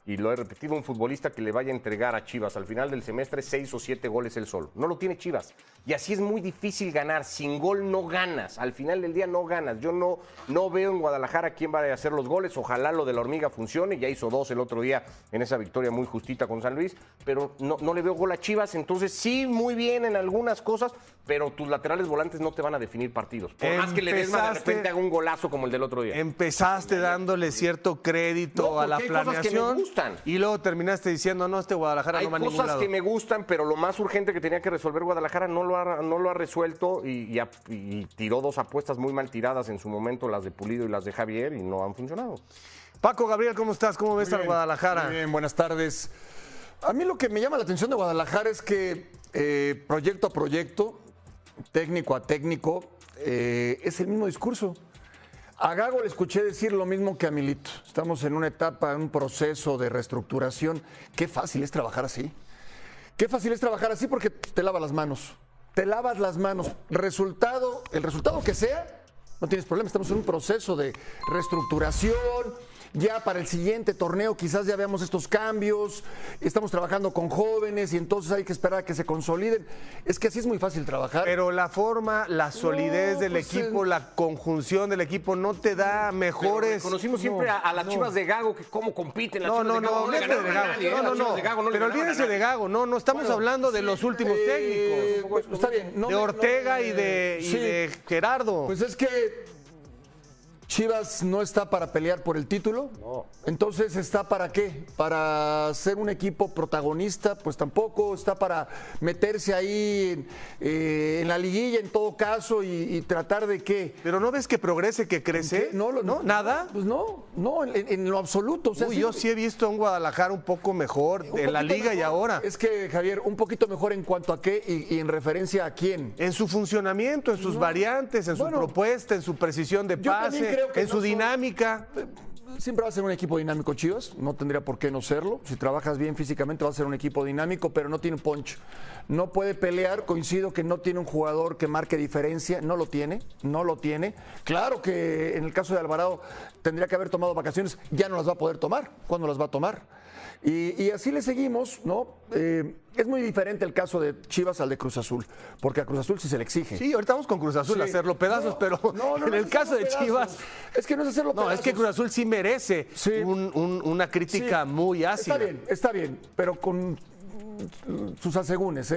y lo he repetido, un futbolista que le vaya a entregar a Chivas al final del semestre 6 o 7 goles él solo. No lo tiene Chivas. Y así es muy difícil ganar. Sin gol no ganas. Al final del día no ganas. Yo no veo en Guadalajara quién va a hacer los goles. Ojalá lo de la hormiga funcione. Ya hizo 2 el otro día en esa victoria muy justita con San Luis. Pero no le veo gol a Chivas. Entonces sí, muy bien en algunas cosas, pero tus laterales volantes no te van a definir partidos. Por más que Ledesma de repente haga un golazo como el del otro día. Empezaste dándole cierto crédito a la planeación y luego terminaste diciendo, no, Guadalajara no va a ningún lado. Hay cosas que me gustan, pero lo más urgente que tenía que resolver Guadalajara no lo ha resuelto y tiró 2 apuestas muy mal tiradas en su momento, las de Pulido y las de Javier, y no han funcionado. Paco, Gabriel, ¿cómo estás? ¿Cómo ves al Guadalajara? Muy bien, buenas tardes. A mí lo que me llama la atención de Guadalajara es que proyecto a proyecto, técnico a técnico, es el mismo discurso. A Gago le escuché decir lo mismo que a Milito. Estamos en una etapa, en un proceso de reestructuración. Qué fácil es trabajar así. Qué fácil es trabajar así porque te lavas las manos. Te lavas las manos. El resultado que sea, no tienes problema. Estamos en un proceso de reestructuración. Ya para el siguiente torneo quizás ya veamos estos cambios, estamos trabajando con jóvenes y entonces hay que esperar a que se consoliden. Es que así es muy fácil trabajar. Pero la forma, la solidez del equipo, la conjuntción del equipo no te da mejores... Conocimos siempre a las Chivas de Gago, que cómo compiten las Chivas de Gago. Pero olvídense de Gago, no estamos hablando de los últimos técnicos. Está bien. De Ortega y de Gerardo. Pues es que Chivas no está para pelear por el título, no. Entonces ¿está para qué? ¿Para ser un equipo protagonista? Pues tampoco. Está para meterse ahí en la liguilla en todo caso y tratar de qué. ¿Pero no ves que progrese, que crece? No, ¿Nada? Pues no, en lo absoluto. O sea, yo sí he visto a un Guadalajara un poco mejor en la liga mejor, y ahora. Es que, Javier, un poquito mejor en cuanto a qué y en referencia a quién. En su funcionamiento, en sus variantes, en su propuesta, en su precisión de pase. En su dinámica. Siempre va a ser un equipo dinámico, Chivas, no tendría por qué no serlo. Si trabajas bien físicamente va a ser un equipo dinámico, pero no tiene punch. No puede pelear, coincido que no tiene un jugador que marque diferencia, no lo tiene. Claro que en el caso de Alvarado tendría que haber tomado vacaciones, ya no las va a poder tomar. ¿Cuándo las va a tomar? Y así le seguimos, ¿no? Es muy diferente el caso de Chivas al de Cruz Azul, porque a Cruz Azul sí se le exige. Sí, ahorita vamos con Cruz Azul a hacerlo pedazos, pero en el caso de Chivas... Es que no es hacerlo pedazos. No, es que Cruz Azul sí merece una crítica muy ácida. Está bien, pero con sus asegúnes,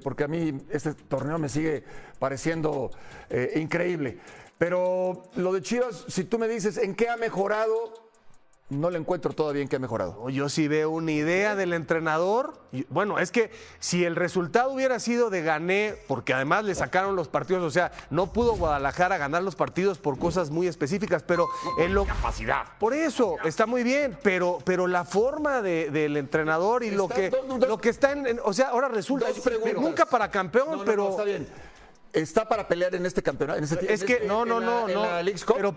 porque a mí este torneo me sigue pareciendo increíble. Pero lo de Chivas, si tú me dices en qué ha mejorado... No le encuentro todavía en qué ha mejorado. Yo sí veo una idea del entrenador. Bueno, es que si el resultado hubiera sido de gané, porque además le sacaron los partidos, o sea, no pudo Guadalajara ganar los partidos por cosas muy específicas, pero en lo capacidad. Por eso está muy bien, pero la forma del entrenador y lo que está en, o sea, ahora resulta nunca para campeón, pero está bien. ¿Está para pelear en este campeonato? En la Leagues Cup? Pero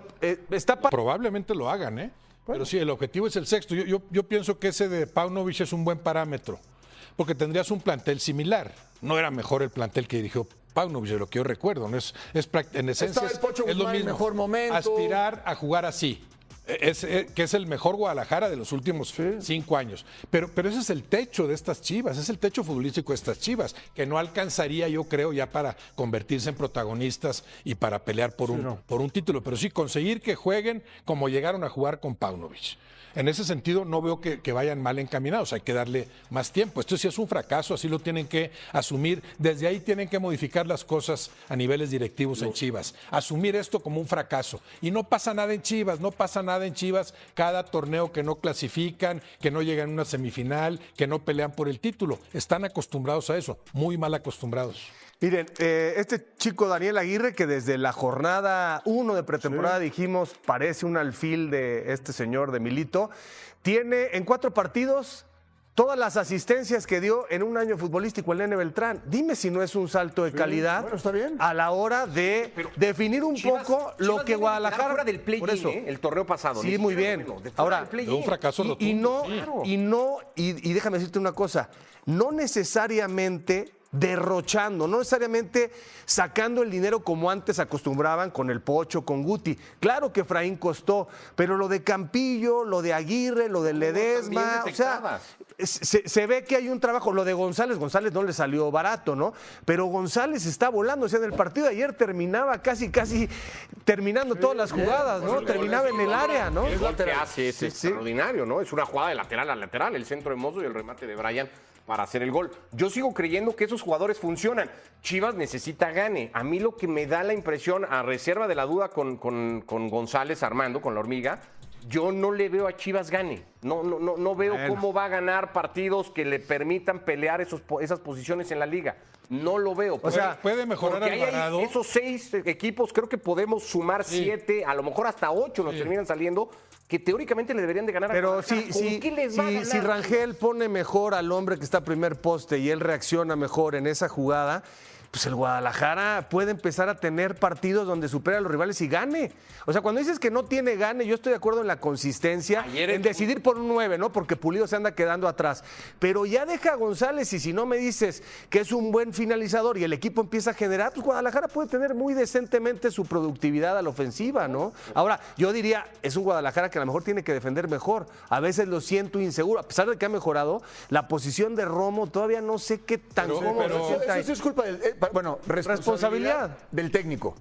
está para... Probablemente lo hagan, ¿eh? Pero sí, el objetivo es el sexto. Yo pienso que ese de Paunovic es un buen parámetro, porque tendrías un plantel similar. No era mejor el plantel que dirigió Paunovic, de lo que yo recuerdo. ¿No? En esencia es lo mismo. Mejor momento. Aspirar a jugar así. Que es el mejor Guadalajara de los últimos 5 años. Pero ese es el techo de estas Chivas, es el techo futbolístico de estas Chivas, que no alcanzaría, yo creo, ya para convertirse en protagonistas y para pelear por un título. Pero sí, conseguir que jueguen como llegaron a jugar con Paunovic. En ese sentido, no veo que vayan mal encaminados, hay que darle más tiempo. Esto sí es un fracaso, así lo tienen que asumir. Desde ahí tienen que modificar las cosas a niveles directivos en Chivas. Asumir esto como un fracaso. Y no pasa nada en Chivas, cada torneo que no clasifican, que no llegan a una semifinal, que no pelean por el título. Están acostumbrados a eso, muy mal acostumbrados. Miren, este chico Daniel Aguirre, que desde la jornada 1 de pretemporada dijimos parece un alfil de este señor de Milito, tiene en 4 partidos todas las asistencias que dio en un año futbolístico el Nene Beltrán. Dime si no es un salto de calidad está bien. A la hora de definir un poco lo que Guadalajara... Fuera del play-in, el torneo pasado. Sí, muy bien. Ahora, un fracaso y déjame decirte una cosa, no necesariamente derrochando, no necesariamente sacando el dinero como antes acostumbraban con el Pocho, con Guti. Claro que Efraín costó, pero lo de Campillo, lo de Aguirre, lo de Ledesma, o sea, se ve que hay un trabajo. Lo de González no le salió barato, ¿no? Pero González está volando, o sea, en el partido de ayer terminaba casi terminando todas las jugadas, ¿no? Terminaba en el área, ¿no? El gol que hace es extraordinario, ¿no? Es una jugada de lateral a lateral, el centro de Mozo y el remate de Brian para hacer el gol. Yo sigo creyendo que esos jugadores funcionan. Chivas necesita gane. A mí lo que me da la impresión, a reserva de la duda con González Armando, con la hormiga, yo no le veo a Chivas gane. No veo cómo va a ganar partidos que le permitan pelear esas posiciones en la liga. No lo veo. O sea, puede mejorar Alvarado. Esos 6 equipos, creo que podemos sumar 7, a lo mejor hasta 8 nos terminan saliendo, que teóricamente le deberían de ganar. Pero si Rangel pone mejor al hombre que está a primer poste y él reacciona mejor en esa jugada, pues el Guadalajara puede empezar a tener partidos donde supera a los rivales y gane. O sea, cuando dices que no tiene gane, yo estoy de acuerdo en la consistencia, en decidir por un 9, ¿no? Porque Pulido se anda quedando atrás. Pero ya deja a González y si no me dices que es un buen finalizador y el equipo empieza a generar, pues Guadalajara puede tener muy decentemente su productividad a la ofensiva, ¿no? Ahora, yo diría, es un Guadalajara que a lo mejor tiene que defender mejor. A veces lo siento inseguro. A pesar de que ha mejorado, la posición de Romo todavía no sé qué tan cómodo se sienta. Eso es culpa del... responsabilidad del técnico.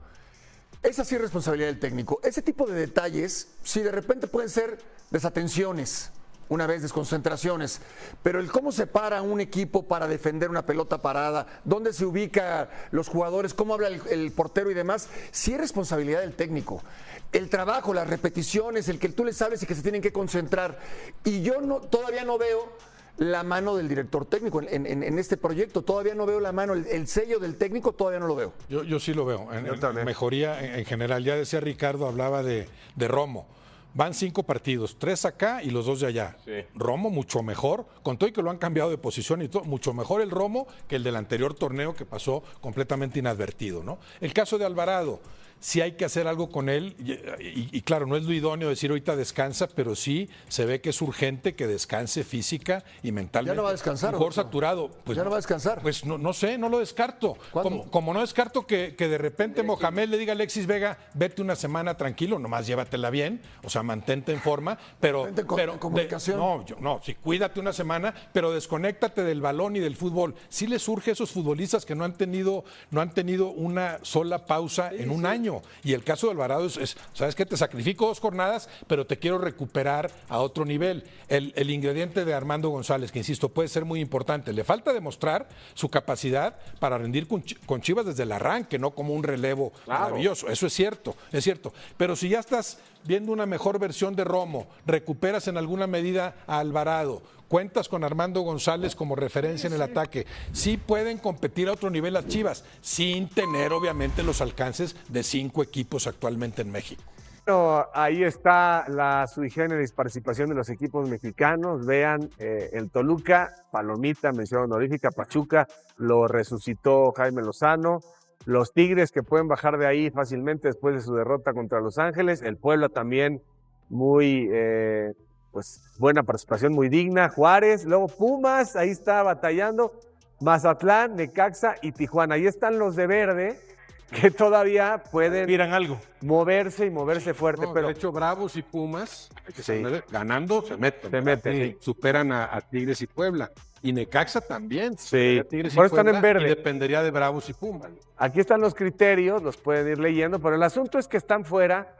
Esa sí es responsabilidad del técnico. Ese tipo de detalles, sí, de repente pueden ser desatenciones, una vez desconcentraciones, pero el cómo se para un equipo para defender una pelota parada, dónde se ubica los jugadores, cómo habla el portero y demás, sí es responsabilidad del técnico. El trabajo, las repeticiones, el que tú les hables y que se tienen que concentrar. Y yo todavía no veo la mano del director técnico en este proyecto. Todavía no veo la mano, el sello del técnico todavía no lo veo. Yo sí lo veo, mejoría en general. Ya decía Ricardo, hablaba de Romo. Van 5 partidos, 3 acá y los 2 de allá. Sí. Romo mucho mejor, con todo y que lo han cambiado de posición y todo, mucho mejor el Romo que el del anterior torneo que pasó completamente inadvertido, ¿no? El caso de Alvarado, sí hay que hacer algo con él y claro, no es lo idóneo decir ahorita descansa, pero sí se ve que es urgente que descanse física y mentalmente. Ya no va a descansar. Mejor saturado. Pues, ya no va a descansar. Pues no sé, no lo descarto. Como no descarto que de repente Mohamed le diga a Alexis Vega, vete una semana tranquilo, nomás llévatela bien, o sea, mantente en forma, pero comunicación. Sí, cuídate una semana, pero desconéctate del balón y del fútbol. Sí les surge a esos futbolistas que no han tenido una sola pausa en un año. Y el caso de Alvarado es, ¿sabes qué? Te sacrifico 2 jornadas, pero te quiero recuperar a otro nivel. El ingrediente de Armando González, que insisto, puede ser muy importante. Le falta demostrar su capacidad para rendir con Chivas desde el arranque, no como un relevo maravilloso. Eso es cierto. Pero si ya estás viendo una mejor versión de Romo, recuperas en alguna medida a Alvarado, cuentas con Armando González como referencia en el ataque, sí pueden competir a otro nivel las Chivas, sin tener obviamente los alcances de 5 equipos actualmente en México. Bueno, ahí está la sui generis participación de los equipos mexicanos. Vean, el Toluca, palomita, mención honorífica, Pachuca, lo resucitó Jaime Lozano. Los Tigres que pueden bajar de ahí fácilmente después de su derrota contra Los Ángeles. El Puebla también muy... pues buena participación, muy digna. Juárez, luego Pumas, ahí está batallando. Mazatlán, Necaxa y Tijuana. Ahí están los de verde que todavía pueden algo. moverse fuerte. Pero de hecho, Bravos y Pumas, ganando, se meten. Sí. Superan a Tigres y Puebla. Y Necaxa también. Sí, Tigres por eso están en verde. Y dependería de Bravos y Pumas. Aquí están los criterios, los pueden ir leyendo, pero el asunto es que están fuera.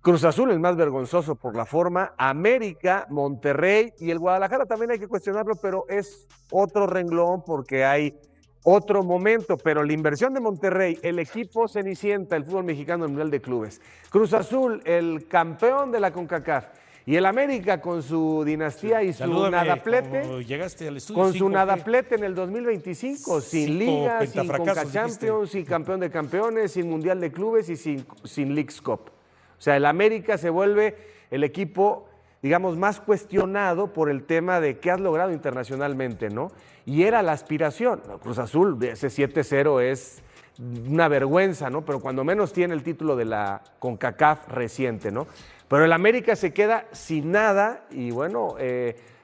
Cruz Azul, el más vergonzoso por la forma, América, Monterrey y el Guadalajara también hay que cuestionarlo, pero es otro renglón porque hay otro momento, pero la inversión de Monterrey, el equipo cenicienta, el fútbol mexicano, el Mundial de Clubes, Cruz Azul, el campeón de la CONCACAF, y el América con su dinastía y su nadaplete, llegaste al estudio, con su nadaplete en el 2025, sin Liga, sin CONCACHAMPIONS, Champions, sin campeón de campeones, sin Mundial de Clubes y sin Leagues Cup. O sea, el América se vuelve el equipo, digamos, más cuestionado por el tema de qué has logrado internacionalmente, ¿no? Y era la aspiración. Cruz Azul, ese 7-0 es una vergüenza, ¿no? Pero cuando menos tiene el título de la CONCACAF reciente, ¿no? Pero el América se queda sin nada y bueno,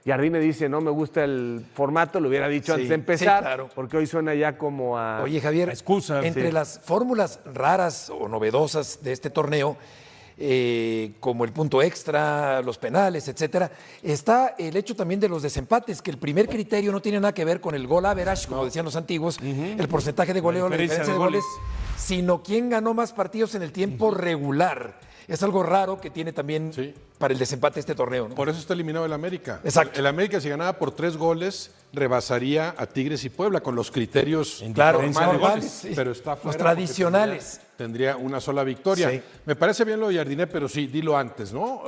Jardine dice, no me gusta el formato, lo hubiera dicho antes de empezar, claro. porque hoy suena ya como a... Oye, Javier, excusa. entre Sí. las fórmulas raras o novedosas de este torneo, como el punto extra, los penales, etcétera, está el hecho también de los desempates, que el primer criterio no tiene nada que ver con el gol average, como decían los antiguos, el porcentaje de goleo, la diferencia de goles, sino quién ganó más partidos en el tiempo regular. Es algo raro que tiene también para el desempate este torneo, ¿no? Por eso está eliminado el América. Exacto. El América, si ganaba por 3 goles, rebasaría a Tigres y Puebla con los criterios Claro, normales, sí. pero está Los fuera tradicionales. porque tendría una sola victoria. Sí. Me parece bien lo de Jardiné, pero sí, dilo antes, ¿no?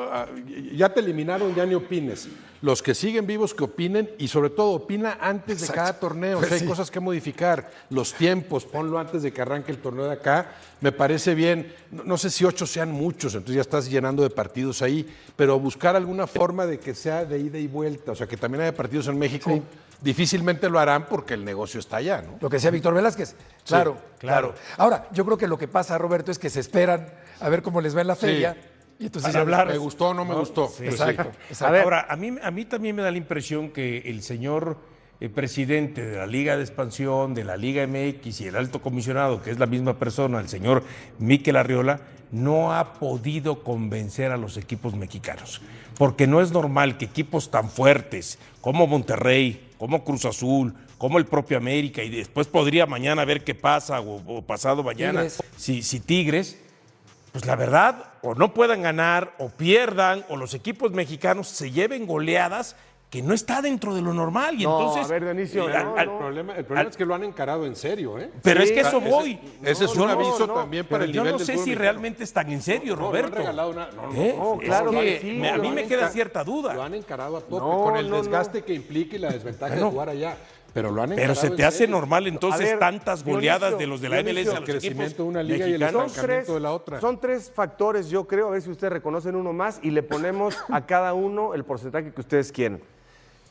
Ya te eliminaron, ya ni opines. Los que siguen vivos que opinen y sobre todo opina antes de cada torneo. O sea, hay cosas que modificar, los tiempos, ponlo antes de que arranque el torneo de acá. Me parece bien, no sé si 8 sean muchos, entonces ya estás llenando de partidos ahí, pero buscar alguna forma de que sea de ida y vuelta, o sea, que también haya partidos en México, difícilmente lo harán porque el negocio está allá, ¿no? Lo que decía Víctor Velázquez. Claro, claro. Ahora, yo creo que lo que pasa, Roberto, es que se esperan a ver cómo les va en la feria. Y entonces Para hablar. ¿Me gustó o no me gustó? Sí. Exacto. A ver. Ahora, a mí también me da la impresión que el señor presidente de la Liga de Expansión, de la Liga MX y el alto comisionado, que es la misma persona, el señor Mikel Arriola, no ha podido convencer a los equipos mexicanos. Porque no es normal que equipos tan fuertes como Monterrey, como Cruz Azul, como el propio América, y después podría mañana ver qué pasa o pasado mañana, Tigres. si Tigres, pues la verdad, o no puedan ganar, o pierdan, o los equipos mexicanos se lleven goleadas que no está dentro de lo normal. Y No, entonces, a ver, Dionisio, no, El problema es que lo han encarado en serio, ¿eh? pero es que Sí, eso voy. Ese es Yo un no- aviso no, también Pero para el yo nivel no del sé fútbol si mexicano. realmente están en serio, No, Roberto. lo han regalado una... No, claro Es que que sí, a mí lo me han queda enca- cierta Lo duda. han encarado a tope, No, con el no, no. desgaste que implica y la desventaja Bueno, de jugar allá. Pero lo han Pero encarado se en te hace serio. normal entonces A ver, tantas goleadas Dionisio, de los de la MLS a Dionisio, los el crecimiento equipos de una liga y el mexicanos. estancamiento de la otra. Son 3 factores, yo creo, a ver si ustedes reconocen uno más y le ponemos a cada uno el porcentaje que ustedes quieren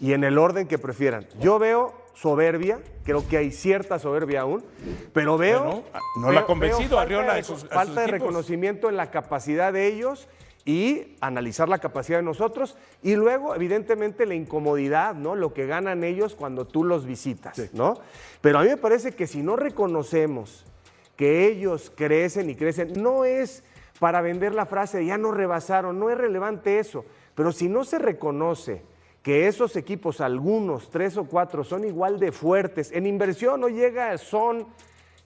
y en el orden que prefieran. Yo veo soberbia, creo que hay cierta soberbia aún, pero veo... Bueno, no la ha convencido veo Arriola falta a sus falta de equipos. reconocimiento en la capacidad de ellos y analizar la capacidad de nosotros y luego, evidentemente, la incomodidad, ¿no? Lo que ganan ellos cuando tú los visitas, ¿no? Pero a mí me parece que si no reconocemos que ellos crecen y crecen, no es para vender la frase de ya no rebasaron, no es relevante eso, pero si no se reconoce que esos equipos, algunos, 3 o 4, son igual de fuertes, en inversión no llega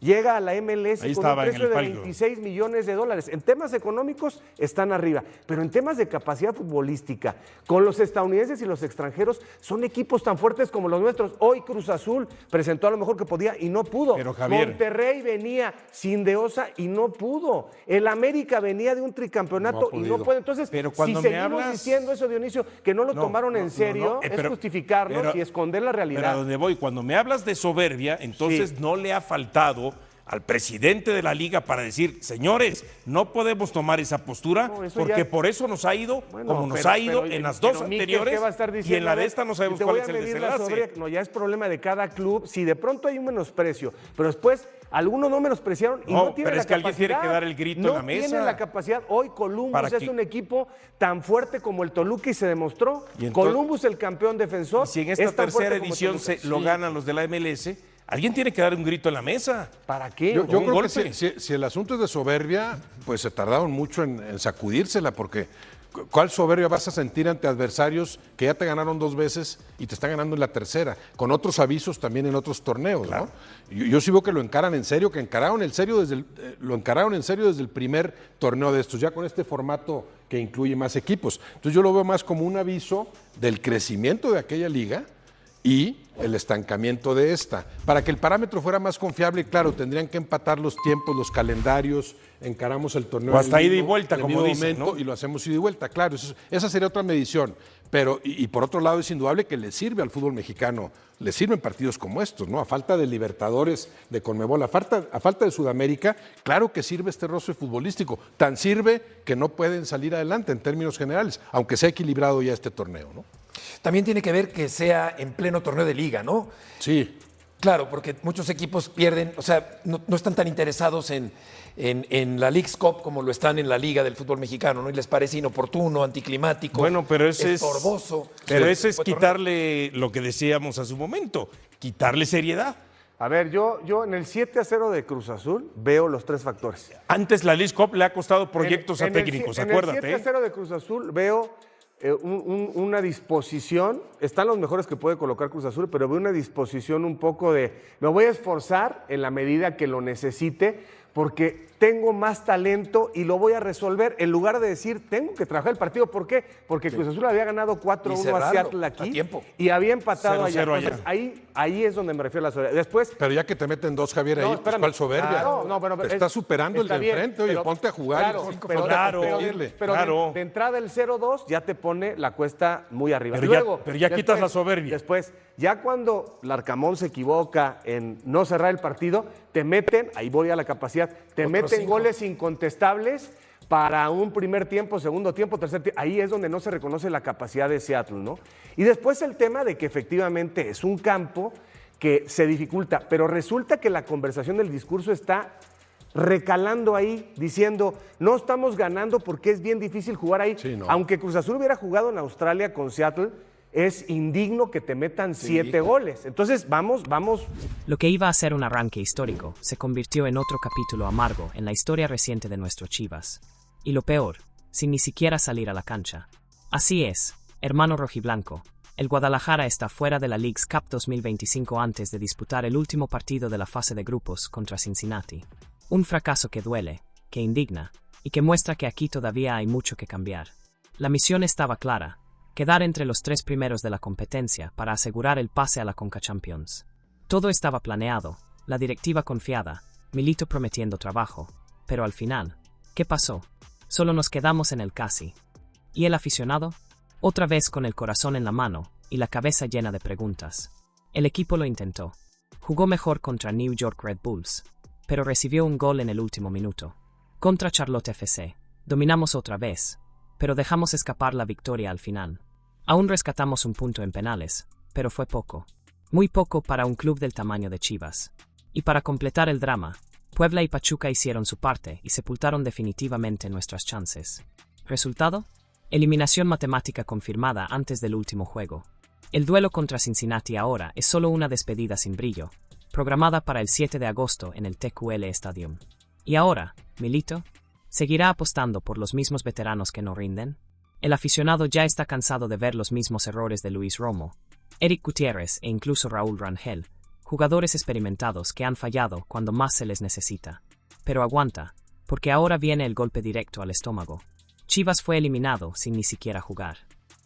llega a la MLS Ahí con un estaba en precio el de palco. 26 millones de dólares. En temas económicos están arriba, pero en temas de capacidad futbolística, con los estadounidenses y los extranjeros, son equipos tan fuertes como los nuestros. Hoy Cruz Azul presentó a lo mejor que podía y no pudo. Pero, Javier. Monterrey venía sin de Osa y no pudo. El América venía de un tricampeonato y no puede. Entonces, Pero si cuando me seguimos hablas- diciendo eso, Dionisio, que no lo tomaron en serio, es pero- justificarnos pero- y esconder la Pero a realidad. donde voy, cuando me hablas de soberbia, entonces Sí. no le ha faltado al presidente de la liga para decir, señores, no podemos tomar esa postura No, eso porque ya- por eso nos ha ido Bueno, como nos pero- ha ido pero- en las pero dos Mikel, anteriores ¿qué va a estar y en diciendo? la A de ver, esta no sabemos te cuál voy es a el medir la desenlace. soberbia. No, ya es problema de cada club. Si de pronto hay un menosprecio, pero después algunos no menospreciaron y No, no tienen pero la es que alguien capacidad. tiene que dar el grito en no la mesa. tienen la capacidad. Hoy Columbus Para es que- un equipo tan fuerte como el Toluca y se demostró. Y entonces- Columbus, el campeón defensor. Y si en esta es tan fuerte tercera como edición Toluca. lo ganan los de la MLS, alguien tiene que dar un grito en la mesa. ¿Para qué? Yo un creo golpe. que si el asunto es de soberbia, pues se tardaron mucho en sacudírsela, porque ¿cuál soberbia vas a sentir ante adversarios que ya te ganaron 2 veces y te están ganando en la tercera, con otros avisos también en otros torneos, ¿no? Yo sí veo que lo encaran en serio, que lo encararon en serio desde el primer torneo de estos, ya con este formato que incluye más equipos. Entonces yo lo veo más como un aviso del crecimiento de aquella liga y el estancamiento de esta. Para que el parámetro fuera más confiable, claro, tendrían que empatar los tiempos, los calendarios, encaramos el torneo. O hasta en ida y vivo, vuelta, en como vivo dicen, momento, ¿no? y lo hacemos ida y vuelta, claro, esa sería otra medición. Pero, y por otro lado, es indudable que le sirve al fútbol mexicano, le sirven partidos como estos, ¿no? A falta de Libertadores, de Conmebol, a falta de Sudamérica, claro que sirve este roce futbolístico. Tan sirve que no pueden salir adelante en términos generales, aunque sea equilibrado ya este torneo, ¿no? También tiene que ver que sea en pleno torneo de liga, ¿no? Sí. Claro, porque muchos equipos pierden, o sea, no están tan interesados en la Leagues Cup como lo están en la Liga del Fútbol Mexicano, ¿no? Y les parece inoportuno, anticlimático, Bueno, pero ese estorboso. Pero ese es Fue torneo. quitarle lo que decíamos hace un momento, quitarle seriedad. A ver, yo en el 7-0 de Cruz Azul veo los 3 factores. Antes la Leagues Cup le ha costado proyectos a En el técnicos, en acuérdate. el 7-0 de Cruz Azul veo una disposición, están los mejores que puede colocar Cruz Azul, pero veo una disposición un poco de, me voy a esforzar en la medida que lo necesite, porque tengo más talento y lo voy a resolver, en lugar de decir, tengo que trabajar el partido. ¿Por qué? Porque Cruz Azul había ganado 4-1 a cerrarlo Seattle a aquí tiempo. y había empatado 0-0 allá. allá. Entonces, ahí es donde me refiero a la soberbia. Después, Pero ya que te meten 2, Javier, ahí, pues, espérame. ¿cuál soberbia? No, pero Te está superando está el de bien, enfrente, oye, pero- ponte a jugar. Claro, y ponte pero, a claro, competirle. pero claro. de entrada el 0-2 ya te pone la cuesta muy arriba. Pero ya quitas la soberbia. Después, ya cuando Larcamón se equivoca en no cerrar el partido, te meten, ahí voy a la capacidad, te Otros meten 5. goles incontestables para un primer tiempo, segundo tiempo, tercer tiempo. Ahí es donde no se reconoce la capacidad de Seattle, ¿no? Y después el tema de que efectivamente es un campo que se dificulta, pero resulta que la conversación del discurso está recalando ahí, diciendo, no estamos ganando porque es bien difícil jugar ahí. Sí, no. Aunque Cruz Azul hubiera jugado en Australia con Seattle, es indigno que te metan 7 goles. Entonces, vamos. Lo que iba a ser un arranque histórico se convirtió en otro capítulo amargo en la historia reciente de nuestro Chivas. Y lo peor, sin ni siquiera salir a la cancha. Así es, hermano rojiblanco, el Guadalajara está fuera de la Leagues Cup 2025 antes de disputar el último partido de la fase de grupos contra Cincinnati. Un fracaso que duele, que indigna, y que muestra que aquí todavía hay mucho que cambiar. La misión estaba clara: quedar entre los 3 primeros de la competencia para asegurar el pase a la Conca Champions. Todo estaba planeado, la directiva confiada, Milito prometiendo trabajo, pero al final, ¿qué pasó? Solo nos quedamos en el casi. ¿Y el aficionado? Otra vez con el corazón en la mano y la cabeza llena de preguntas. El equipo lo intentó. Jugó mejor contra New York Red Bulls, pero recibió un gol en el último minuto. Contra Charlotte FC, dominamos otra vez, pero dejamos escapar la victoria al final. Aún rescatamos un punto en penales, pero fue poco. Muy poco para un club del tamaño de Chivas. Y para completar el drama, Puebla y Pachuca hicieron su parte y sepultaron definitivamente nuestras chances. ¿Resultado? Eliminación matemática confirmada antes del último juego. El duelo contra Cincinnati ahora es solo una despedida sin brillo, programada para el 7 de agosto en el TQL Stadium. ¿Y ahora, Milito? ¿Seguirá apostando por los mismos veteranos que no rinden? El aficionado ya está cansado de ver los mismos errores de Luis Romo, Eric Gutiérrez e incluso Raúl Rangel, jugadores experimentados que han fallado cuando más se les necesita. Pero aguanta, porque ahora viene el golpe directo al estómago. Chivas fue eliminado sin ni siquiera jugar.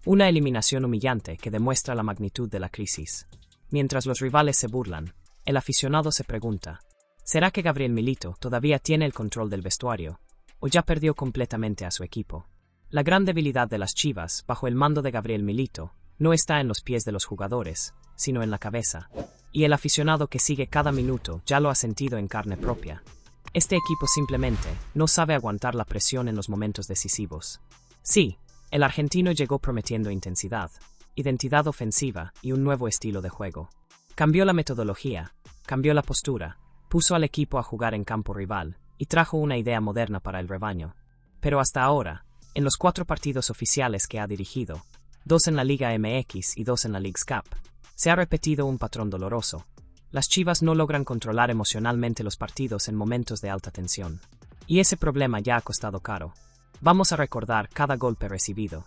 Una eliminación humillante que demuestra la magnitud de la crisis. Mientras los rivales se burlan, el aficionado se pregunta, ¿será que Gabriel Milito todavía tiene el control del vestuario, o ya perdió completamente a su equipo? La gran debilidad de las Chivas, bajo el mando de Gabriel Milito, no está en los pies de los jugadores, sino en la cabeza. Y el aficionado que sigue cada minuto ya lo ha sentido en carne propia. Este equipo simplemente no sabe aguantar la presión en los momentos decisivos. Sí, el argentino llegó prometiendo intensidad, identidad ofensiva y un nuevo estilo de juego. Cambió la metodología, cambió la postura, puso al equipo a jugar en campo rival y trajo una idea moderna para el rebaño. Pero hasta ahora, en los 4 partidos oficiales que ha dirigido, 2 en la Liga MX y 2 en la Leagues Cup, se ha repetido un patrón doloroso. Las Chivas no logran controlar emocionalmente los partidos en momentos de alta tensión. Y ese problema ya ha costado caro. Vamos a recordar cada golpe recibido.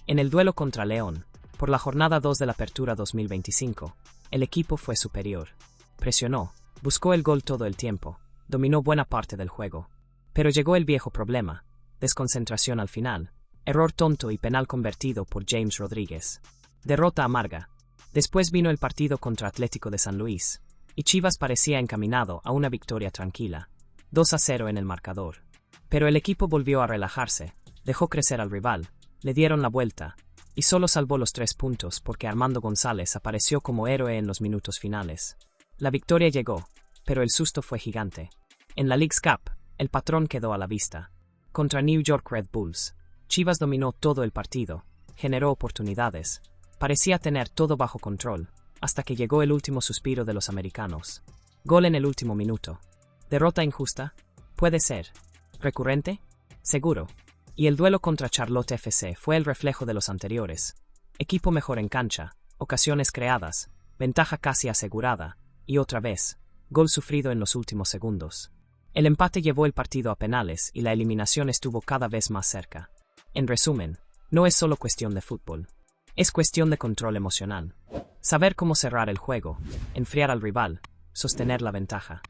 En el duelo contra León, por la jornada 2 de la Apertura 2025, el equipo fue superior. Presionó, buscó el gol todo el tiempo, dominó buena parte del juego. Pero llegó el viejo problema: desconcentración al final, error tonto y penal convertido por James Rodríguez. Derrota amarga. Después vino el partido contra Atlético de San Luis, y Chivas parecía encaminado a una victoria tranquila, 2-0 en el marcador. Pero el equipo volvió a relajarse, dejó crecer al rival, le dieron la vuelta, y solo salvó los 3 puntos porque Armando González apareció como héroe en los minutos finales. La victoria llegó, pero el susto fue gigante. En la Leagues Cup, el patrón quedó a la vista. Contra New York Red Bulls, Chivas dominó todo el partido, generó oportunidades, parecía tener todo bajo control, hasta que llegó el último suspiro de los americanos. Gol en el último minuto. ¿Derrota injusta? Puede ser. ¿Recurrente? Seguro. Y el duelo contra Charlotte FC fue el reflejo de los anteriores. Equipo mejor en cancha, ocasiones creadas, ventaja casi asegurada, y otra vez, gol sufrido en los últimos segundos. El empate llevó el partido a penales y la eliminación estuvo cada vez más cerca. En resumen, no es solo cuestión de fútbol. Es cuestión de control emocional. Saber cómo cerrar el juego, enfriar al rival, sostener la ventaja.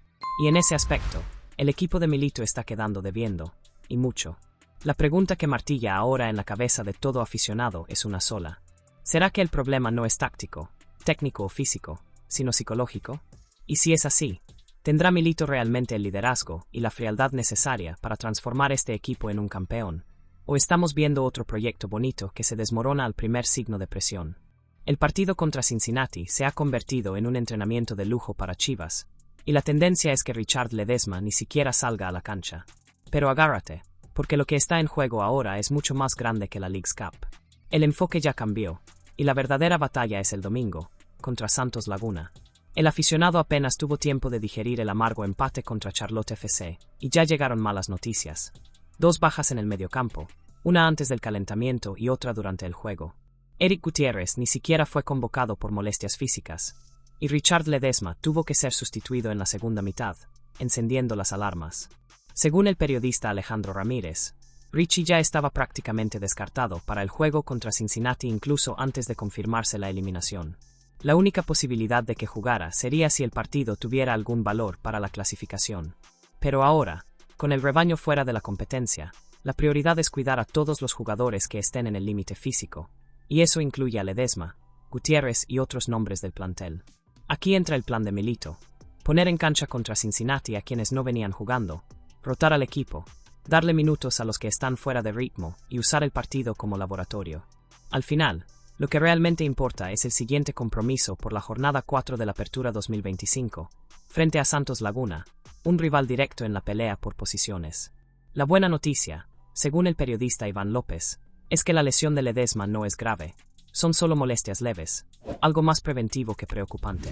Y en ese aspecto, el equipo de Milito está quedando debiendo, y mucho. La pregunta que martilla ahora en la cabeza de todo aficionado es una sola. ¿Será que el problema no es táctico, técnico o físico, sino psicológico? Y si es así, ¿tendrá Milito realmente el liderazgo y la frialdad necesaria para transformar este equipo en un campeón? ¿O estamos viendo otro proyecto bonito que se desmorona al primer signo de presión? El partido contra Cincinnati se ha convertido en un entrenamiento de lujo para Chivas, y la tendencia es que Richard Ledesma ni siquiera salga a la cancha. Pero agárrate, porque lo que está en juego ahora es mucho más grande que la Leagues Cup. El enfoque ya cambió, y la verdadera batalla es el domingo, contra Santos Laguna. El aficionado apenas tuvo tiempo de digerir el amargo empate contra Charlotte FC, y ya llegaron malas noticias. 2 bajas en el mediocampo, una antes del calentamiento y otra durante el juego. Eric Gutiérrez ni siquiera fue convocado por molestias físicas, y Richard Ledesma tuvo que ser sustituido en la segunda mitad, encendiendo las alarmas. Según el periodista Alejandro Ramírez, Richie ya estaba prácticamente descartado para el juego contra Cincinnati incluso antes de confirmarse la eliminación. La única posibilidad de que jugara sería si el partido tuviera algún valor para la clasificación. Pero ahora, con el rebaño fuera de la competencia, la prioridad es cuidar a todos los jugadores que estén en el límite físico, y eso incluye a Ledesma, Gutiérrez y otros nombres del plantel. Aquí entra el plan de Milito: poner en cancha contra Cincinnati a quienes no venían jugando, rotar al equipo, darle minutos a los que están fuera de ritmo y usar el partido como laboratorio. Al final, lo que realmente importa es el siguiente compromiso por la jornada 4 de la Apertura 2025, frente a Santos Laguna, un rival directo en la pelea por posiciones. La buena noticia, según el periodista Iván López, es que la lesión de Ledesma no es grave, son solo molestias leves, algo más preventivo que preocupante.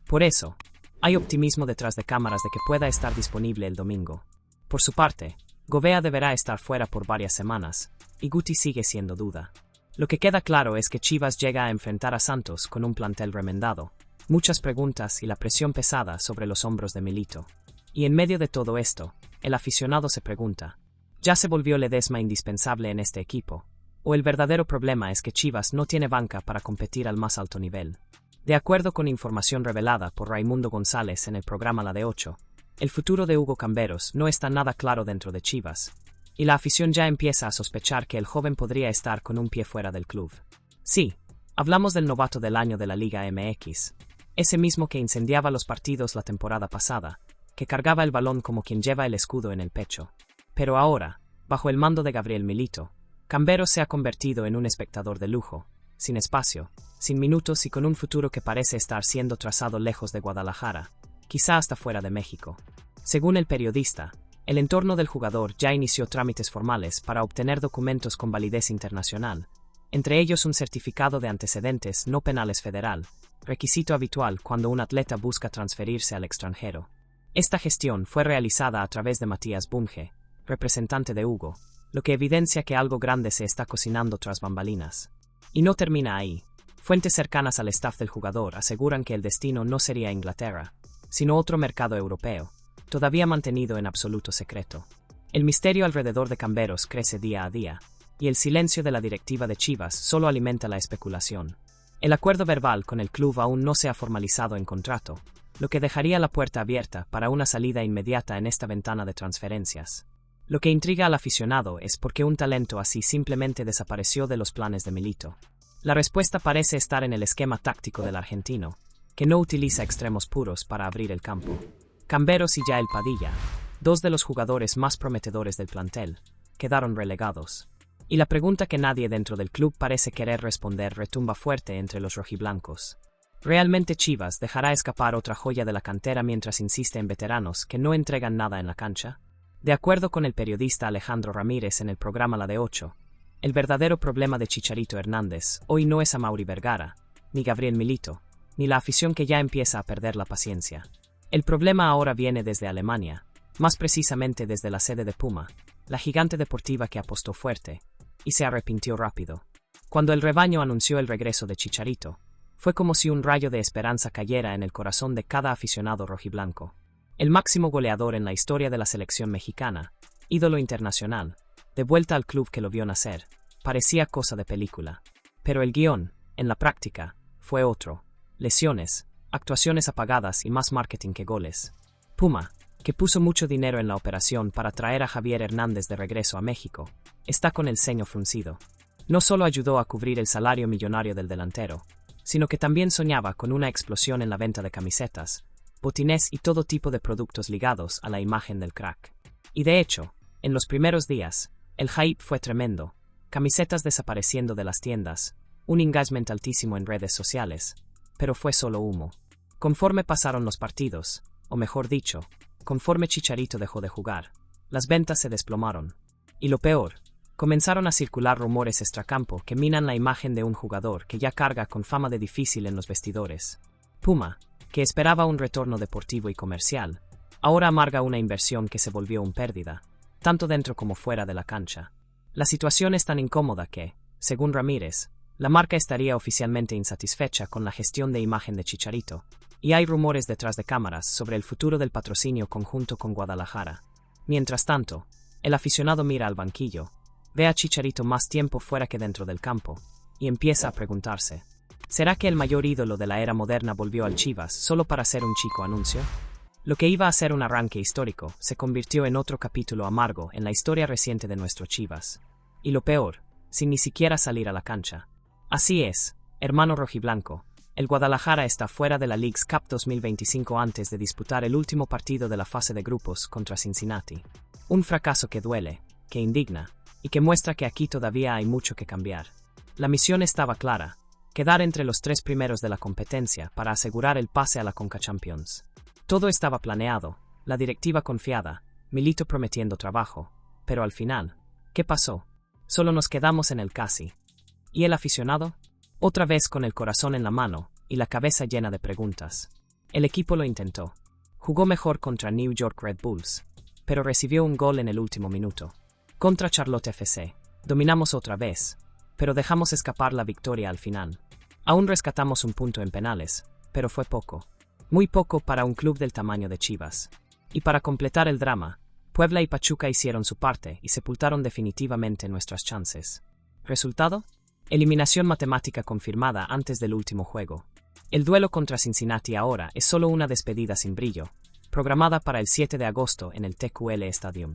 Por eso, hay optimismo detrás de cámaras de que pueda estar disponible el domingo. Por su parte, Gobea deberá estar fuera por varias semanas, y Guti sigue siendo duda. Lo que queda claro es que Chivas llega a enfrentar a Santos con un plantel remendado, muchas preguntas y la presión pesada sobre los hombros de Milito. Y en medio de todo esto, el aficionado se pregunta, ¿ya se volvió Ledesma indispensable en este equipo? ¿O el verdadero problema es que Chivas no tiene banca para competir al más alto nivel? De acuerdo con información revelada por Raimundo González en el programa La de 8, el futuro de Hugo Camberos no está nada claro dentro de Chivas, y la afición ya empieza a sospechar que el joven podría estar con un pie fuera del club. Sí, hablamos del novato del año de la Liga MX, ese mismo que incendiaba los partidos la temporada pasada, que cargaba el balón como quien lleva el escudo en el pecho. Pero ahora, bajo el mando de Gabriel Milito, Camberos se ha convertido en un espectador de lujo, sin espacio, sin minutos y con un futuro que parece estar siendo trazado lejos de Guadalajara, quizá hasta fuera de México. Según el periodista, el entorno del jugador ya inició trámites formales para obtener documentos con validez internacional, entre ellos un certificado de antecedentes no penales federal, requisito habitual cuando un atleta busca transferirse al extranjero. Esta gestión fue realizada a través de Matías Bunge, representante de Hugo, lo que evidencia que algo grande se está cocinando tras bambalinas. Y no termina ahí. Fuentes cercanas al staff del jugador aseguran que el destino no sería Inglaterra, sino otro mercado europeo, todavía mantenido en absoluto secreto. El misterio alrededor de Camberos crece día a día, y el silencio de la directiva de Chivas solo alimenta la especulación. El acuerdo verbal con el club aún no se ha formalizado en contrato, lo que dejaría la puerta abierta para una salida inmediata en esta ventana de transferencias. Lo que intriga al aficionado es por qué un talento así simplemente desapareció de los planes de Milito. La respuesta parece estar en el esquema táctico del argentino, que no utiliza extremos puros para abrir el campo. Camberos y Yael Padilla, 2 de los jugadores más prometedores del plantel, quedaron relegados. Y la pregunta que nadie dentro del club parece querer responder retumba fuerte entre los rojiblancos. ¿Realmente Chivas dejará escapar otra joya de la cantera mientras insiste en veteranos que no entregan nada en la cancha? De acuerdo con el periodista Alejandro Ramírez en el programa La de 8, el verdadero problema de Chicharito Hernández hoy no es Amaury Vergara, ni Gabriel Milito, ni la afición que ya empieza a perder la paciencia. El problema ahora viene desde Alemania, más precisamente desde la sede de Puma, la gigante deportiva que apostó fuerte, y se arrepintió rápido. Cuando el rebaño anunció el regreso de Chicharito, fue como si un rayo de esperanza cayera en el corazón de cada aficionado rojiblanco. El máximo goleador en la historia de la selección mexicana, ídolo internacional, de vuelta al club que lo vio nacer, parecía cosa de película. Pero el guión, en la práctica, fue otro. Lesiones, actuaciones apagadas y más marketing que goles. Puma, que puso mucho dinero en la operación para traer a Javier Hernández de regreso a México, está con el ceño fruncido. No solo ayudó a cubrir el salario millonario del delantero, sino que también soñaba con una explosión en la venta de camisetas, botines y todo tipo de productos ligados a la imagen del crack. Y de hecho, en los primeros días, el hype fue tremendo, camisetas desapareciendo de las tiendas, un engagement altísimo en redes sociales, pero fue solo humo. Conforme pasaron los partidos, o mejor dicho, conforme Chicharito dejó de jugar, las ventas se desplomaron. Y lo peor, comenzaron a circular rumores extracampo que minan la imagen de un jugador que ya carga con fama de difícil en los vestidores. Puma, que esperaba un retorno deportivo y comercial, ahora amarga una inversión que se volvió una pérdida, tanto dentro como fuera de la cancha. La situación es tan incómoda que, según Ramírez, la marca estaría oficialmente insatisfecha con la gestión de imagen de Chicharito, y hay rumores detrás de cámaras sobre el futuro del patrocinio conjunto con Guadalajara. Mientras tanto, el aficionado mira al banquillo, ve a Chicharito más tiempo fuera que dentro del campo, y empieza a preguntarse, ¿será que el mayor ídolo de la era moderna volvió al Chivas solo para ser un chico anuncio? Lo que iba a ser un arranque histórico se convirtió en otro capítulo amargo en la historia reciente de nuestro Chivas. Y lo peor, sin ni siquiera salir a la cancha. Así es, hermano rojiblanco, el Guadalajara está fuera de la Leagues Cup 2025 antes de disputar el último partido de la fase de grupos contra Cincinnati. Un fracaso que duele, que indigna, y que muestra que aquí todavía hay mucho que cambiar. La misión estaba clara, quedar entre los 3 primeros de la competencia para asegurar el pase a la Conca Champions. Todo estaba planeado, la directiva confiada, Milito prometiendo trabajo, pero al final, ¿qué pasó? Solo nos quedamos en el casi. ¿Y el aficionado? Otra vez con el corazón en la mano y la cabeza llena de preguntas. El equipo lo intentó. Jugó mejor contra New York Red Bulls, pero recibió un gol en el último minuto. Contra Charlotte FC, dominamos otra vez, pero dejamos escapar la victoria al final. Aún rescatamos un punto en penales, pero fue poco. Muy poco para un club del tamaño de Chivas. Y para completar el drama, Puebla y Pachuca hicieron su parte y sepultaron definitivamente nuestras chances. ¿Resultado? Eliminación matemática confirmada antes del último juego. El duelo contra Cincinnati ahora es solo una despedida sin brillo, programada para el 7 de agosto en el TQL Stadium.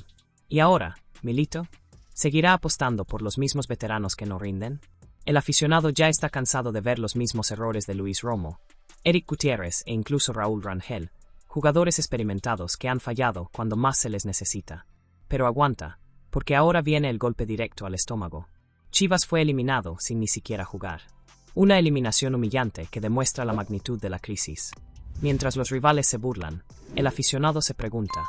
¿Y ahora, Milito? ¿Seguirá apostando por los mismos veteranos que no rinden? El aficionado ya está cansado de ver los mismos errores de Luis Romo, Eric Gutiérrez e incluso Raúl Rangel, jugadores experimentados que han fallado cuando más se les necesita. Pero aguanta, porque ahora viene el golpe directo al estómago. Chivas fue eliminado sin ni siquiera jugar. Una eliminación humillante que demuestra la magnitud de la crisis. Mientras los rivales se burlan, el aficionado se pregunta,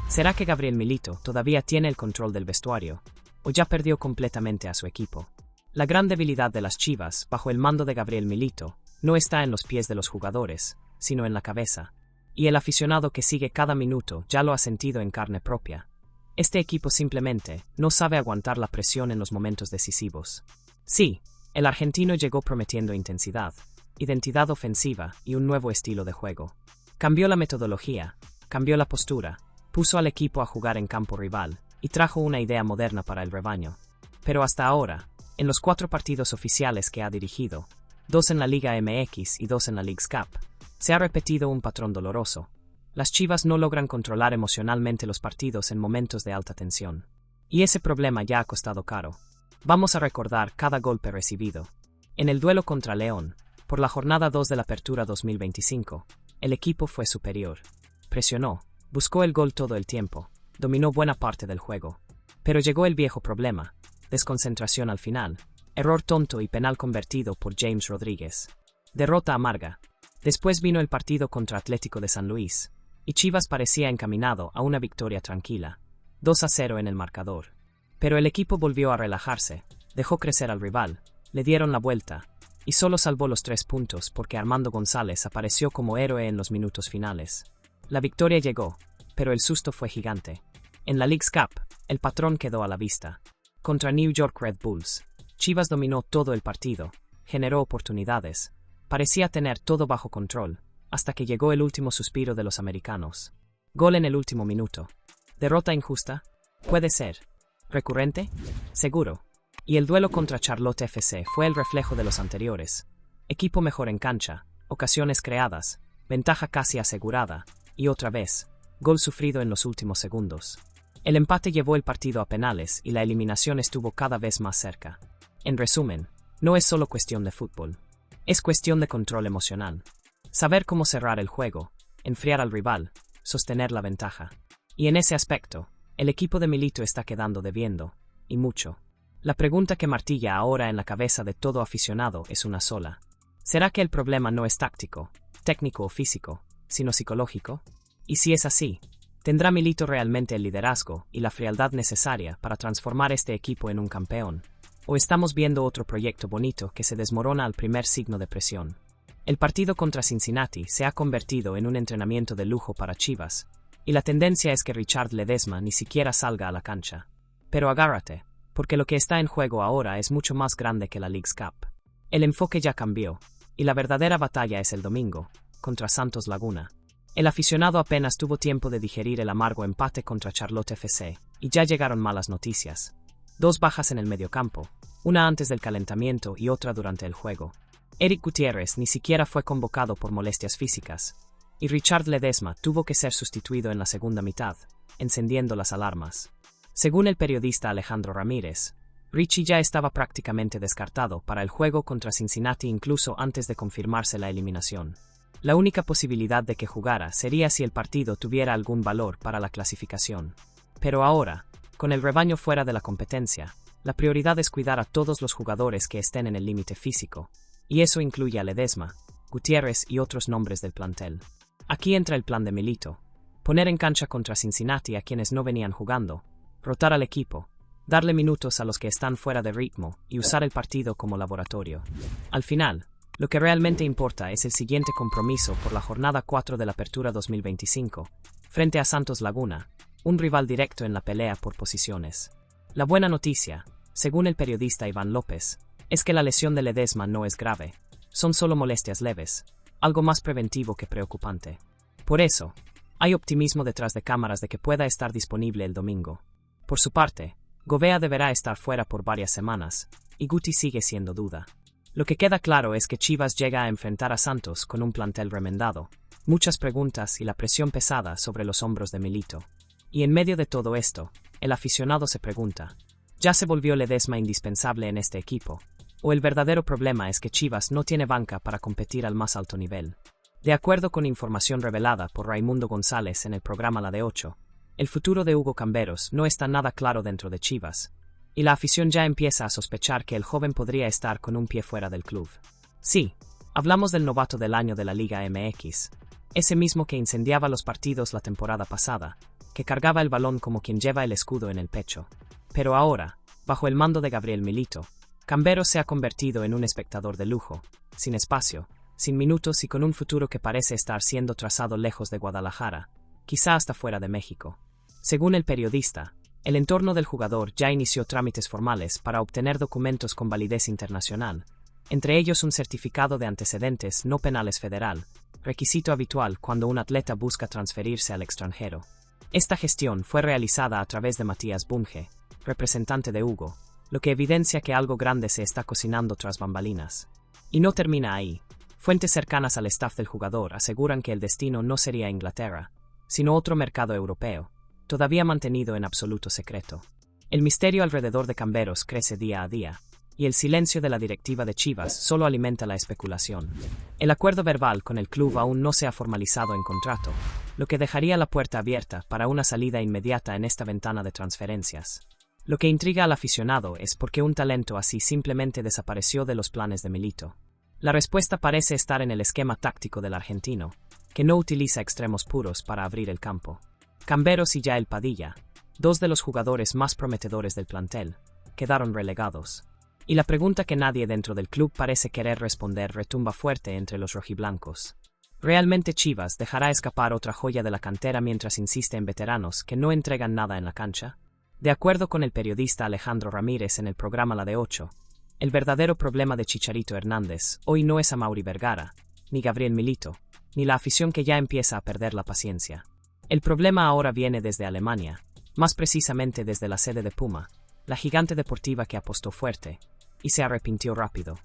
¿será que Gabriel Milito todavía tiene el control del vestuario, o ya perdió completamente a su equipo? La gran debilidad de las Chivas, bajo el mando de Gabriel Milito, no está en los pies de los jugadores, sino en la cabeza. Y el aficionado que sigue cada minuto ya lo ha sentido en carne propia. Este equipo simplemente no sabe aguantar la presión en los momentos decisivos. Sí, el argentino llegó prometiendo intensidad, identidad ofensiva y un nuevo estilo de juego. Cambió la metodología, cambió la postura, puso al equipo a jugar en campo rival y trajo una idea moderna para el rebaño. Pero hasta ahora, en los 4 partidos oficiales que ha dirigido, 2 en la Liga MX y 2 en la Leagues Cup, se ha repetido un patrón doloroso. Las Chivas no logran controlar emocionalmente los partidos en momentos de alta tensión. Y ese problema ya ha costado caro. Vamos a recordar cada golpe recibido. En el duelo contra León, por la jornada 2 de la Apertura 2025, el equipo fue superior. Presionó, buscó el gol todo el tiempo, dominó buena parte del juego. Pero llegó el viejo problema, desconcentración al final, error tonto y penal convertido por James Rodríguez. Derrota amarga. Después vino el partido contra Atlético de San Luis, y Chivas parecía encaminado a una victoria tranquila, 2-0 en el marcador. Pero el equipo volvió a relajarse, dejó crecer al rival, le dieron la vuelta, y solo salvó los 3 puntos porque Armando González apareció como héroe en los minutos finales. La victoria llegó, pero el susto fue gigante. En la Leagues Cup, el patrón quedó a la vista. Contra New York Red Bulls, Chivas dominó todo el partido, generó oportunidades, parecía tener todo bajo control, hasta que llegó el último suspiro de los americanos. Gol en el último minuto. ¿Derrota injusta? Puede ser. ¿Recurrente? Seguro. Y el duelo contra Charlotte FC fue el reflejo de los anteriores. Equipo mejor en cancha, ocasiones creadas, ventaja casi asegurada, y otra vez, gol sufrido en los últimos segundos. El empate llevó el partido a penales y la eliminación estuvo cada vez más cerca. En resumen, no es solo cuestión de fútbol. Es cuestión de control emocional. Saber cómo cerrar el juego, enfriar al rival, sostener la ventaja. Y en ese aspecto, el equipo de Milito está quedando debiendo, y mucho. La pregunta que martilla ahora en la cabeza de todo aficionado es una sola. ¿Será que el problema no es táctico, técnico o físico, sino psicológico? Y si es así, ¿tendrá Milito realmente el liderazgo y la frialdad necesaria para transformar este equipo en un campeón? ¿O estamos viendo otro proyecto bonito que se desmorona al primer signo de presión? El partido contra Cincinnati se ha convertido en un entrenamiento de lujo para Chivas, y la tendencia es que Richard Ledesma ni siquiera salga a la cancha. Pero agárrate, porque lo que está en juego ahora es mucho más grande que la Leagues Cup. El enfoque ya cambió, y la verdadera batalla es el domingo, contra Santos Laguna. El aficionado apenas tuvo tiempo de digerir el amargo empate contra Charlotte FC, y ya llegaron malas noticias. 2 bajas en el mediocampo, una antes del calentamiento y otra durante el juego. Eric Gutiérrez ni siquiera fue convocado por molestias físicas, y Richard Ledesma tuvo que ser sustituido en la segunda mitad, encendiendo las alarmas. Según el periodista Alejandro Ramírez, Richie ya estaba prácticamente descartado para el juego contra Cincinnati incluso antes de confirmarse la eliminación. La única posibilidad de que jugara sería si el partido tuviera algún valor para la clasificación. Pero ahora, con el rebaño fuera de la competencia, la prioridad es cuidar a todos los jugadores que estén en el límite físico, y eso incluye a Ledesma, Gutiérrez y otros nombres del plantel. Aquí entra el plan de Milito: poner en cancha contra Cincinnati a quienes no venían jugando, rotar al equipo, darle minutos a los que están fuera de ritmo y usar el partido como laboratorio. Al final, lo que realmente importa es el siguiente compromiso por la jornada 4 de la Apertura 2025, frente a Santos Laguna, un rival directo en la pelea por posiciones. La buena noticia, según el periodista Iván López, es que la lesión de Ledesma no es grave, son solo molestias leves, algo más preventivo que preocupante. Por eso, hay optimismo detrás de cámaras de que pueda estar disponible el domingo. Por su parte, Gobea deberá estar fuera por varias semanas, y Guti sigue siendo duda. Lo que queda claro es que Chivas llega a enfrentar a Santos con un plantel remendado, muchas preguntas y la presión pesada sobre los hombros de Milito. Y en medio de todo esto, el aficionado se pregunta, ¿ya se volvió Ledesma indispensable en este equipo? ¿O el verdadero problema es que Chivas no tiene banca para competir al más alto nivel? De acuerdo con información revelada por Raimundo González en el programa La de 8, el futuro de Hugo Camberos no está nada claro dentro de Chivas, y la afición ya empieza a sospechar que el joven podría estar con un pie fuera del club. Sí, hablamos del novato del año de la Liga MX, ese mismo que incendiaba los partidos la temporada pasada, que cargaba el balón como quien lleva el escudo en el pecho. Pero ahora, bajo el mando de Gabriel Milito, Camberos se ha convertido en un espectador de lujo, sin espacio, sin minutos y con un futuro que parece estar siendo trazado lejos de Guadalajara, quizá hasta fuera de México. Según el periodista, el entorno del jugador ya inició trámites formales para obtener documentos con validez internacional, entre ellos un certificado de antecedentes no penales federal, requisito habitual cuando un atleta busca transferirse al extranjero. Esta gestión fue realizada a través de Matías Bunge, representante de Hugo, lo que evidencia que algo grande se está cocinando tras bambalinas. Y no termina ahí. Fuentes cercanas al staff del jugador aseguran que el destino no sería Inglaterra, sino otro mercado europeo, todavía mantenido en absoluto secreto. El misterio alrededor de Camberos crece día a día, y el silencio de la directiva de Chivas solo alimenta la especulación. El acuerdo verbal con el club aún no se ha formalizado en contrato, lo que dejaría la puerta abierta para una salida inmediata en esta ventana de transferencias. Lo que intriga al aficionado es por qué un talento así simplemente desapareció de los planes de Milito. La respuesta parece estar en el esquema táctico del argentino, que no utiliza extremos puros para abrir el campo. Camberos y Yael Padilla, 2 de los jugadores más prometedores del plantel, quedaron relegados. Y la pregunta que nadie dentro del club parece querer responder retumba fuerte entre los rojiblancos. ¿Realmente Chivas dejará escapar otra joya de la cantera mientras insiste en veteranos que no entregan nada en la cancha? De acuerdo con el periodista Alejandro Ramírez en el programa La de 8, el verdadero problema de Chicharito Hernández hoy no es Amaury Vergara, ni Gabriel Milito, ni la afición que ya empieza a perder la paciencia. El problema ahora viene desde Alemania, más precisamente desde la sede de Puma, la gigante deportiva que apostó fuerte, y se arrepintió rápido.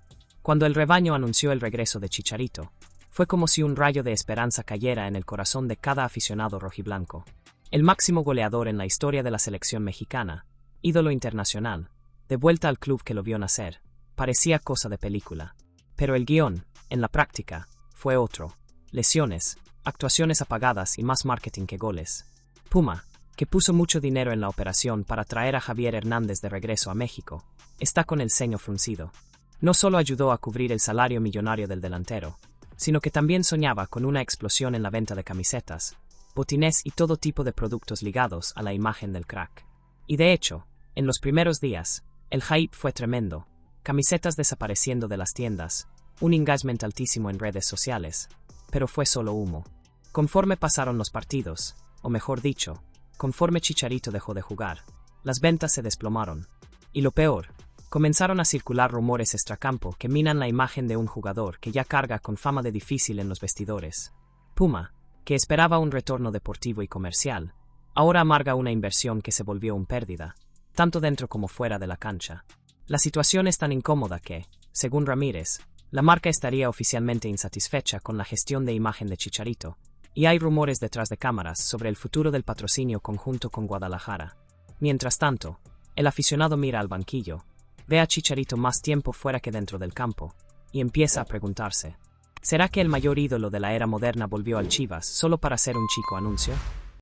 Cuando el rebaño anunció el regreso de Chicharito, fue como si un rayo de esperanza cayera en el corazón de cada aficionado rojiblanco. El máximo goleador en la historia de la selección mexicana, ídolo internacional, de vuelta al club que lo vio nacer, parecía cosa de película. Pero el guión, en la práctica, fue otro. Lesiones, actuaciones apagadas y más marketing que goles. Puma, que puso mucho dinero en la operación para traer a Javier Hernández de regreso a México, está con el ceño fruncido. No solo ayudó a cubrir el salario millonario del delantero, sino que también soñaba con una explosión en la venta de camisetas, botines y todo tipo de productos ligados a la imagen del crack. Y de hecho, en los primeros días, el hype fue tremendo, camisetas desapareciendo de las tiendas, un engagement altísimo en redes sociales, pero fue solo humo. Conforme pasaron los partidos, o mejor dicho, conforme Chicharito dejó de jugar, las ventas se desplomaron. Y lo peor, comenzaron a circular rumores extracampo que minan la imagen de un jugador que ya carga con fama de difícil en los vestidores. Puma, que esperaba un retorno deportivo y comercial, ahora amarga una inversión que se volvió una pérdida, tanto dentro como fuera de la cancha. La situación es tan incómoda que, según Ramírez, la marca estaría oficialmente insatisfecha con la gestión de imagen de Chicharito, y hay rumores detrás de cámaras sobre el futuro del patrocinio conjunto con Guadalajara. Mientras tanto, el aficionado mira al banquillo, ve a Chicharito más tiempo fuera que dentro del campo, y empieza a preguntarse, ¿será que el mayor ídolo de la era moderna volvió al Chivas solo para ser un chico anuncio?